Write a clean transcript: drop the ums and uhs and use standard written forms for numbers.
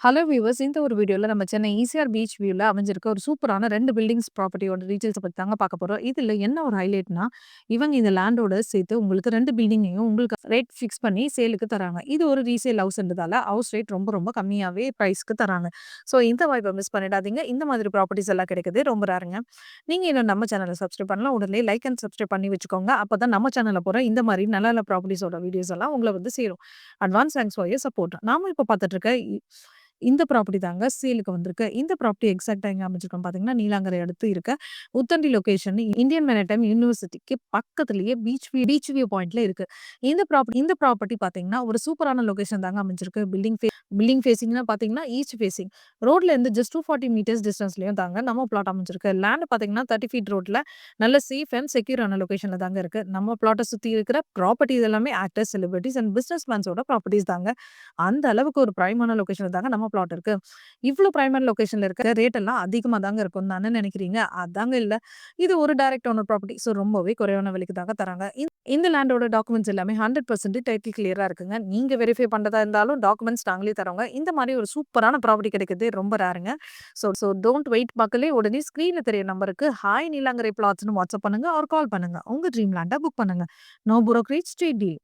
Hello viewers, இந்த ஒரு வீடியோல நம்ம சென்னை ஈசிஆர் பீச் வியூல அமைஞ்சிருக்க ஒரு சூப்பரான 2 பில்டிங்ஸ் ப்ராப்பர்ட்டியோட டீட்டெயில்ஸ பத்தி தாங்க பார்க்க போறோம். இதுல என்ன ஒரு ஹைலைட்னா, இவங்க இந்த லேண்டோட சேர்த்து உங்களுக்கு 2 பில்டிங்கையும் உங்களுக்கு ரேட் ஃபிக்ஸ் பண்ணி சேலுக்கு தராங்க. இது ஒரு ரீசேல் ஹவுஸ்ன்றதால ஹவுஸ் ரேட் ரொம்ப ரொம்ப கம்மியாவே பிரைஸ்க்கு தராங்க. ஸோ இந்த வாய்ப்ப மிஸ் பண்ணிடாதீங்க. இந்த மாதிரி ப்ராப்பர்ட்டீஸ் எல்லாம் கிடைக்குது ரொம்ப ரேருங்க. நீங்க இன்னும் நம்ம சேனல சப்ஸ்கிரைப் பண்ணலாம். உடனே லைக் அண்ட் சப்ஸ்கிரைப் பண்ணி வச்சுக்கோங்க. அப்பதான் நம்ம சேனல்ல போற இந்த மாரி நல்ல நல்ல ப்ராப்பர்ட்டீஸோட வீடியோஸ் எல்லாம் உங்கள வந்து சேரும். Advance thanks for your support. நாம இப்ப பார்த்துட்டு இருக்க இந்த ப்ராப்பர்ட்டி தாங்க சேலுக்கு வந்திருக்கு. இந்த ப்ராப்பர்ட்டி எக்ஸாக்ட்டா எங்க அமைஞ்சிருக்குன்னு பார்த்தீங்கன்னா, நீலாங்கரை அடுத்து இருக்க உத்தண்டி லொகேஷன் இந்தியன் மேரிடைம் யூனிவர்சிட்டிக்கு பக்கத்திலேயே பீச் வியூ பாயிண்ட்ல இருக்கு. இந்த ப்ராப்பர்ட்டி பார்த்தீங்கன்னா, ஒரு சூப்பரான லொகேஷன் தாங்க அமைஞ்சிருக்கு. பில்டிங் ஃபேசிங்னா பார்த்தீங்கன்னா, ஈஸ்ட் ஃபேசிங். ரோட்ல இருந்து ஜஸ்ட் 240 மீட்டர்ஸ் டிஸ்டன்ஸ்லயும் தாங்க நம்ம பிளாட் அமைஞ்சிருக்கு. லேண்ட் பார்த்தீங்கன்னா, 30 ஃபீட் ரோட்ல நல்ல சேஃப் அண்ட் செக்யூரான லொகேஷன்ல தாங்க இருக்கு. நம்ம பிளாட்ட சுத்தி இருக்கிற ப்ராப்பர்ட்டீஸ் எல்லாமே ஆக்டர்ஸ், செலிபிரிட்டீஸ் அண்ட் பிசினஸ் மேன்ஸோட ப்ராப்பர்ட்டீஸ் தாங்க. அந்த அளவுக்கு ஒரு பிரைமான லொகேஷன்ல தாங்க நம்ம பிளாட் இருக்கு. இவ்ளோ பிரைமரி லொகேஷன்ல இருக்க ரேட் எல்லாம் அதிகமா தாங்க இருக்கும்னு தானே நினைக்கிறீங்க? அதாங்க இல்ல. இது ஒரு டைரக்ட் ஓனர் ப்ராப்பர்ட்டி. ஸோ ரொம்பவே குறைவான விலைக்கு தாங்க தராங்க. இந்த லேண்டோட டாக்குமெண்ட்ஸ் எல்லாமே 100% டைட்டில் கிளியரா இருக்குங்க. நீங்க வெரிஃபை பண்றதா இருந்தாலும் டாக்குமெண்ட்ஸ் நாங்களே தரோங்க. இந்த மாரி ஒரு சூப்பரான ப்ராப்பர்ட்டி கிடைக்கிறது ரொம்ப ரேருங்க. ஸோ டோன்ட் வெயிட் மக்களே, உடனே ஸ்க்ரீன்ல தெரிய நம்பருக்கு ஹாய் நீலாங்கரை பிளாட்ஸ்ன்னு வாட்ஸ்அப் பண்ணுங்க ஆர் கால் பண்ணுங்க. உங்க ட்ரீம் லேண்ட புக் பண்ணுங்க. No brokerage, straight deal.